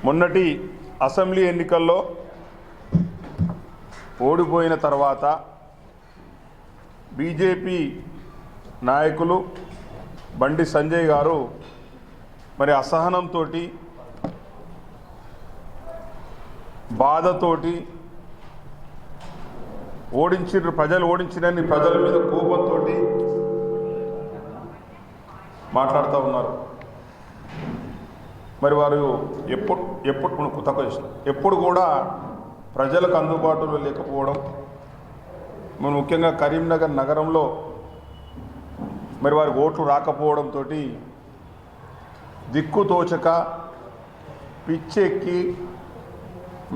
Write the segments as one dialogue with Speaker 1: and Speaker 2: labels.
Speaker 1: మొన్నటి అసెంబ్లీ ఎన్నికల్లో ఓడిపోయిన తర్వాత బీజేపీ నాయకులు బండి సంజయ్ గారు మరి అసహనంతో బాధతోటి ఓడించిన ప్రజలు ఓడించినని ప్రజల మీద కోపంతో మాట్లాడుతూ ఉన్నారు. మరి వారు ఎప్పుడు కూడా ప్రజలకు అందుబాటులో లేకపోవడం, మరి ముఖ్యంగా కరీంనగర్ నగరంలో మరి వారికి ఓట్లు రాకపోవడంతో దిక్కుతోచక పిచ్చెక్కి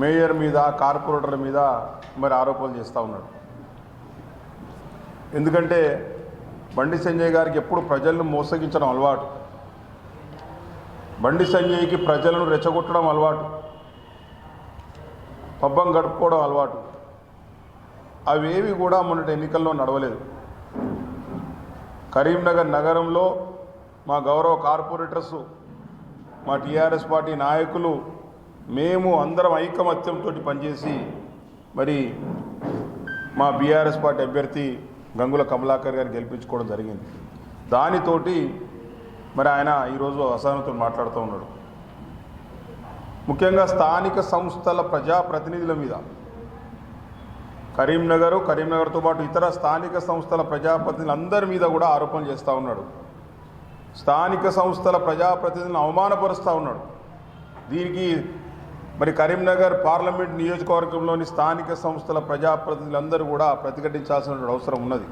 Speaker 1: మేయర్ మీద కార్పొరేటర్ల మీద మరి ఆరోపణలు చేస్తూ ఉన్నాడు. ఎందుకంటే బండి సంజయ్ గారికి ఎప్పుడు ప్రజలను మోసగించడం అలవాటు, బండి సంజయ్కి ప్రజలను రెచ్చగొట్టడం అలవాటు, పబ్బం గడుపుకోవడం అలవాటు. అవేవి కూడా మొన్నటి ఎన్నికల్లో నడవలేదు. కరీంనగర్ నగరంలో మా గౌరవ కార్పొరేటర్స్, మా టీఆర్ఎస్ పార్టీ నాయకులు, మేము అందరం ఐకమత్యంతో పనిచేసి మరి మా బీఆర్ఎస్ పార్టీ అభ్యర్థి గంగుల కమలాకర్ గారిని గెలిపించుకోవడం జరిగింది. దానితోటి మరి ఆయన ఈరోజు అసహనంతో మాట్లాడుతూ ఉన్నాడు. ముఖ్యంగా స్థానిక సంస్థల ప్రజాప్రతినిధుల మీద, కరీంనగర్తో పాటు ఇతర స్థానిక సంస్థల ప్రజాప్రతినిధులందరి మీద కూడా ఆరోపణలు చేస్తూ ఉన్నాడు. స్థానిక సంస్థల ప్రజాప్రతినిధులను అవమానపరుస్తూ ఉన్నాడు. దీనికి మరి కరీంనగర్ పార్లమెంట్ నియోజకవర్గంలోని స్థానిక సంస్థల ప్రజాప్రతినిధులందరూ కూడా ప్రతిఘటించాల్సిన అవసరం ఉన్నది.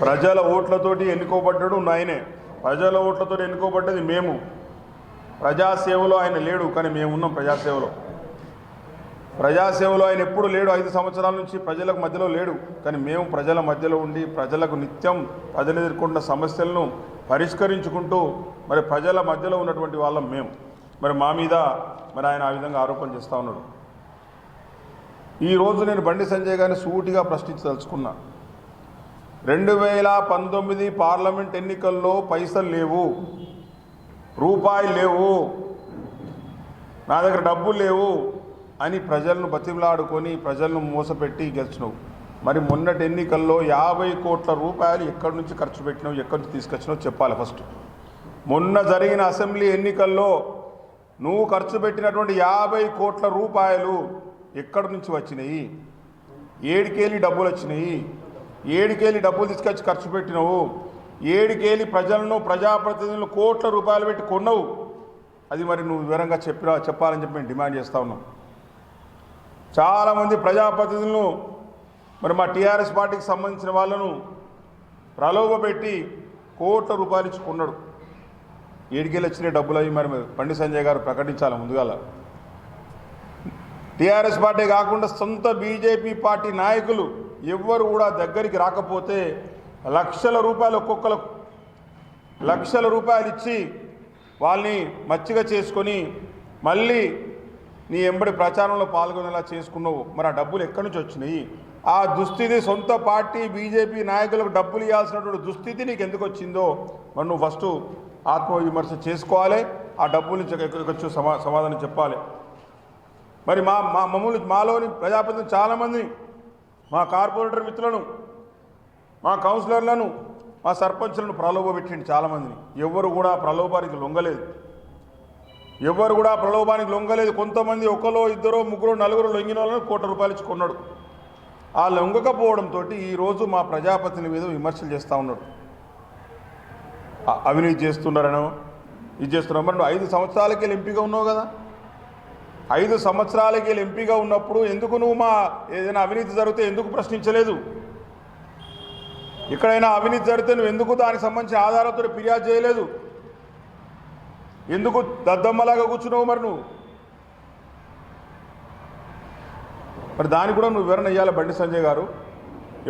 Speaker 1: ప్రజల ఓట్లతోటి ఎన్నుకోబడ్డాడు ఆయనే, ప్రజల ఓట్లతో ఎన్నుకోబడ్డది మేము. ప్రజాసేవలో ఆయన లేడు, కానీ మేము ఉన్నాం ప్రజాసేవలో. ప్రజాసేవలో ఆయన ఎప్పుడు లేడు, 5 సంవత్సరాల నుంచి ప్రజలకు మధ్యలో లేడు, కానీ మేము ప్రజల మధ్యలో ఉండి ప్రజలకు నిత్యం ప్రజలు ఎదుర్కొన్న సమస్యలను పరిష్కరించుకుంటూ మరి ప్రజల మధ్యలో ఉన్నటువంటి వాళ్ళం మేము. మరి మా మీద మరి ఆయన ఆ విధంగా ఆరోపణ చేస్తూ ఉన్నాడు. ఈరోజు నేను బండి సంజయ్ గారిని సూటిగా ప్రశ్నించదలుచుకున్నా. 2019 పార్లమెంట్ ఎన్నికల్లో పైసలు లేవు, రూపాయలు లేవు, నా దగ్గర డబ్బులు లేవు అని ప్రజలను బతిమలాడుకొని ప్రజలను మోసపెట్టి గెలిచినావు. మరి మొన్నటి ఎన్నికల్లో 50 కోట్ల రూపాయలు ఎక్కడి నుంచి ఖర్చు పెట్టినావు, ఎక్కడి నుంచి తీసుకొచ్చినావు చెప్పాలి ఫస్ట్. మొన్న జరిగిన అసెంబ్లీ ఎన్నికల్లో నువ్వు ఖర్చు పెట్టినటువంటి 50 కోట్ల రూపాయలు ఎక్కడి నుంచి వచ్చినాయి, ఏడికేలి డబ్బులు వచ్చినాయి, ఏడికేలి డబ్బులు తీసుకొచ్చి ఖర్చు పెట్టినావు, ఏడికేలి ప్రజలను ప్రజాప్రతినిధులను కోట్ల రూపాయలు పెట్టి కొన్నావు. అది మరి నువ్వు వివరంగా చెప్పాలని చెప్పి మేము డిమాండ్ చేస్తూ ఉన్నాం. చాలామంది ప్రజాప్రతినిధులను మరి మా టీఆర్ఎస్ పార్టీకి సంబంధించిన వాళ్ళను ప్రలోభపెట్టి కోట్ల రూపాయలు ఇచ్చి కొన్నాడు. ఏడికేళ్ళు వచ్చిన డబ్బులు అవి మరి బండి సంజయ్ గారు ప్రకటించాలి ముందుగాల. టీఆర్ఎస్ పార్టీ కాకుండా సొంత బీజేపీ పార్టీ నాయకులు ఎవ్వరు కూడా దగ్గరికి రాకపోతే లక్షల రూపాయలు, ఒక్కొక్కలకు లక్షల రూపాయలు ఇచ్చి వాళ్ళని మచ్చిగా చేసుకొని మళ్ళీ నీ ఎంబడి ప్రచారంలో పాల్గొనేలా చేసుకున్నావు. మరి ఆ డబ్బులు ఎక్కడి నుంచి వచ్చినాయి? ఆ దుస్థితి సొంత పార్టీ బీజేపీ నాయకులకు డబ్బులు ఇవ్వాల్సినటువంటి దుస్థితి నీకు ఎందుకు వచ్చిందో మరి నువ్వు ఫస్ట్ ఆత్మవిమర్శ చేసుకోవాలి. ఆ డబ్బుల నుంచి ఎక్కడికొచ్చో సమాధానం చెప్పాలి. మరి మాలోని ప్రజాప్రతినిధులు చాలామంది, మా కార్పొరేటర్ మిత్రులను, మా కౌన్సిలర్లను, మా సర్పంచులను ప్రలోభపెట్టింది చాలామందిని. ఎవరు కూడా ప్రలోభానికి లొంగలేదు. కొంతమంది ఒకరో ఇద్దరో ముగ్గురు నలుగురు లొంగిన వాళ్ళని కోట్ల రూపాయలు ఇచ్చి కొన్నాడు. ఆ లొంగకపోవడంతో ఈరోజు మా ప్రజాప్రతినిధుల మీద విమర్శలు చేస్తూ ఉన్నాడు. అవినీతి చేస్తున్నారనో ఇది చేస్తున్నాం. మరి నువ్వు 5 సంవత్సరాలకి ఎంపీగా ఉన్నావు కదా, 5 సంవత్సరాలకి ఎంపీగా ఉన్నప్పుడు ఎందుకు నువ్వు మా ఏదైనా అవినీతి జరిగితే ఎందుకు ప్రశ్నించలేదు? ఎక్కడైనా అవినీతి జరిగితే నువ్వు ఎందుకు దానికి సంబంధించిన ఆధారాలతో ఫిర్యాదు చేయలేదు? ఎందుకు దద్దమ్మలాగా కూర్చున్నావు? మరి దానికి కూడా నువ్వు వివరణ ఇవ్వాలి బండి సంజయ్ గారు.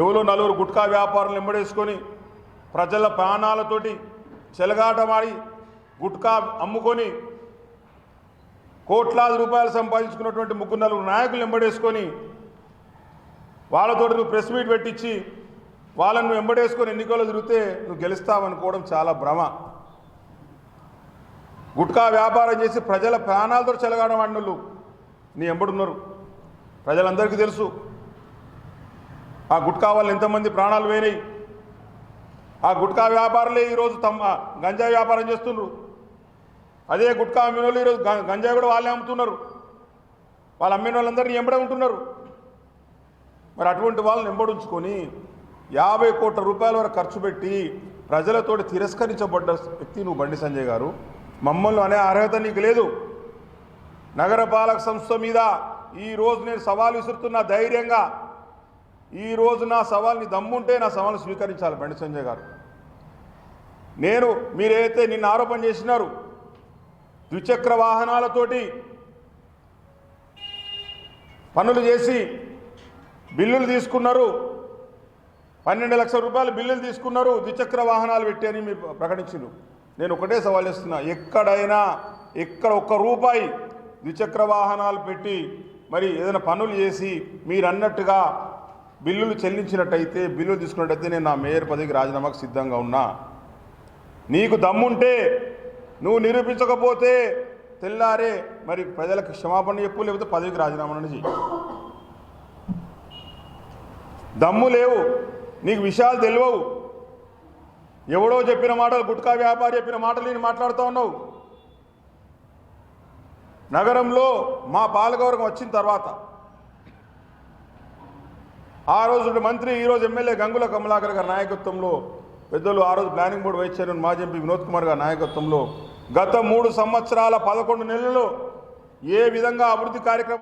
Speaker 1: ఎవరో నలుగురు గుట్కా వ్యాపారులను ఎంబడేసుకొని ప్రజల ప్రాణాలతోటి చెలగాటమాడి గుట్కా అమ్ముకొని కోట్లాది రూపాయలు సంపాదించుకున్నటువంటి 3-4 నాయకులు ఎంబడేసుకొని వాళ్ళతో నువ్వు ప్రెస్ మీట్ పెట్టించి వాళ్ళను వెంబడేసుకొని ఎన్నికల్లో తిరిగితే నువ్వు గెలుస్తావనుకోవడం చాలా భ్రమ. గుట్కా వ్యాపారం చేసి ప్రజల ప్రాణాలతో చెలగాడవాడినులు నీ ఎంబడున్నారు. ప్రజలందరికీ తెలుసు ఆ గుట్కా వల్ల ఎంతమంది ప్రాణాలు పోయినాయి. ఆ గుట్కా వ్యాపారులే ఈరోజు గంజాయి వ్యాపారం చేస్తున్నారు. అదే గుట్కా అమ్మిన వాళ్ళు ఈరోజు గంజాయి కూడా వాళ్ళే అమ్ముతున్నారు. వాళ్ళు అమ్మిన వాళ్ళందరినీ ఎంబడే ఉంటున్నారు. మరి అటువంటి వాళ్ళని ఎంబడించుకొని 50 కోట్ల రూపాయల వరకు ఖర్చు పెట్టి ప్రజలతోటి తిరస్కరించబడ్డ వ్యక్తి నువ్వు బండి సంజయ్ గారు. మమ్మల్ని అనే అర్హత నీకు లేదు. నగరపాలక సంస్థ మీద ఈరోజు నేను సవాల్ విసురుతున్నా ధైర్యంగా. ఈరోజు నా సవాల్ని దమ్ముంటే నా సవాల్ని స్వీకరించాలి బండి సంజయ్ గారు. మీరైతే నిన్న ఆరోపణ చేసినారు ద్విచక్ర వాహనాలతోటి పనులు చేసి బిల్లులు తీసుకున్నారు, 12 లక్షల రూపాయలు బిల్లులు తీసుకున్నారు, ద్విచక్ర వాహనాలు పెట్టి అని మీరు ప్రకటించారు. నేను ఒకటే సవాల్ చేస్తున్నా, ఎక్కడ ఒక్క రూపాయి ద్విచక్ర వాహనాలు పెట్టి మరి ఏదైనా పనులు చేసి మీరు అన్నట్టుగా బిల్లులు చెల్లించినట్టయితే, బిల్లులు తీసుకున్నట్టయితే నేను నా మేయర్ పదవికి రాజీనామాకు సిద్ధంగా ఉన్నా. నీకు దమ్ముంటే నువ్వు నిరూపించకపోతే తెల్లారే మరి ప్రజలకు క్షమాపణ చెప్పు, లేకపోతే పదవికి రాజీనామా చేయి. దమ్ము లేవు, నీకు విషయాలు తెలియవు. ఎవడో చెప్పిన మాటలు, గుట్కా వ్యాపారి చెప్పిన మాటలు నేను మాట్లాడుతూ ఉన్నావు. నగరంలో మా పాలకవర్గం వచ్చిన తర్వాత ఆ రోజు మంత్రి, ఈరోజు ఎమ్మెల్యే గంగుల కమలాకర్ గారి నాయకత్వంలో, పెద్దలు ఆ రోజు ప్లానింగ్ బోర్డు వైస్ చైర్మన్ మాజీ ఎంపీ వినోద్ కుమార్ గారి నాయకత్వంలో గత 3 సంవత్సరాల 11 నెలల్లో ఏ విధంగా అభివృద్ధి కార్యక్రమం